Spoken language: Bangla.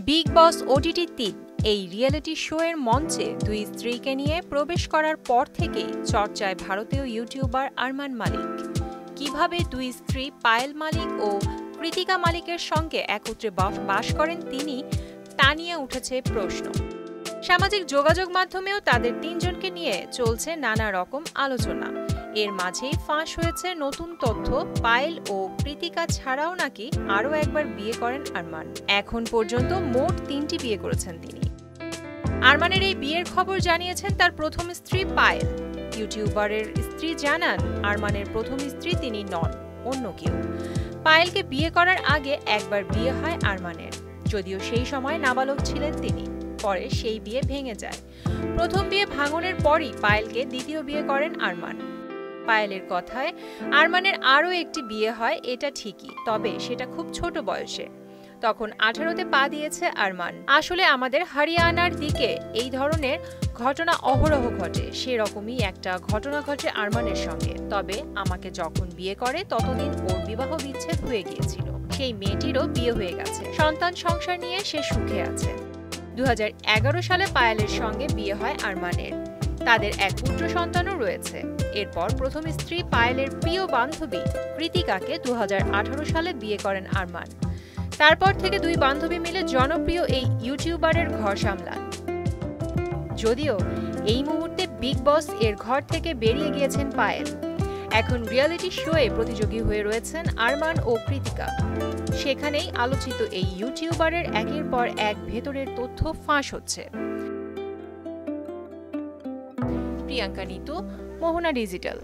বিগ বস ওটিটি ৩ এই রিয়েলিটি শো এর মঞ্চে দুই স্ত্রীকে নিয়ে প্রবেশ করার পর থেকেই চর্চায় ভারতীয় ইউটিউবার আরমান মালিক। কিভাবে দুই স্ত্রী পায়েল মালিক ও কৃতিকা মালিকের সঙ্গে একত্রে বাস করেন তিনি, তা নিয়ে উঠেছে প্রশ্ন। সামাজিক যোগাযোগ মাধ্যমেও তাদের তিনজনকে নিয়ে চলছে নানা রকম আলোচনা। এর মাঝেই ফাঁস হয়েছে নতুন তথ্য, পায়েল ও কৃতিকা ছাড়াও নাকি আরও একবার বিয়ে করেন আরমান। এখন পর্যন্ত মোট ৩টি বিয়ে করেছেন তিনি। আরমানের এই বিয়ের খবর জানিয়েছেন তার প্রথম স্ত্রী পায়েল। ইউটিউবারের স্ত্রী জানান, আরমানের প্রথম স্ত্রী তিনি নন, অন্য কেউ। পায়েলকে বিয়ে করার আগে একবার বিয়ে হয় আরমানের, যদিও সেই সময় নাবালক ছিলেন তিনি। পরে সেই বিয়ে ভেঙে যায়। প্রথম বিয়ে ভাঙনের পরই পায়েলকে দ্বিতীয় বিয়ে করেন আরমান। পায়েলের কথায় আরমানের আরও একটি বিয়ে হয়, এটা ঠিকই, তবে সেটা খুব ছোট বয়সে। তখন 18তে পা দিয়েছে আরমান। আসলে আমাদের হরিয়ানার দিকে এই ধরনের ঘটনা অহরহ ঘটে, সেরকমই একটা ঘটনা ঘটে আরমানের সঙ্গে। তবে আমাকে যখন বিয়ে করে ততদিন ওর বিবাহ বিচ্ছেদ হয়ে গিয়েছিল। সেই মেয়েটিরও বিয়ে হয়ে গেছে, সন্তান সংসার নিয়ে সে সুখে আছে। 2011 সালে পায়েলের সঙ্গে বিয়ে হয় আরমানের। তাদের এক পুত্র সন্তানও রয়েছে। এরপর প্রথম স্ত্রী পায়েলের প্রিয় বান্ধবী কৃতিকাকে 2018 সালে বিয়ে করেন আরমান। তারপর থেকে দুই বান্ধবী মিলে জনপ্রিয় এই ইউটিউবারের ঘর সামলান। যদিও এই মুহূর্তে বিগ বস এর ঘর থেকে বেরিয়ে গিয়েছেন পায়েল। এখন রিয়েলিটি শোয়ে প্রতিযোগী হয়ে রয়েছেন আরমান ও কৃতিকা। সেখানেই আলোচিত এই ইউটিউবারের একের পর এক ভেতরের তথ্য ফাঁস হচ্ছে। প্রিয়াঙ্কা নিতু, মোহনা ডিজিটাল।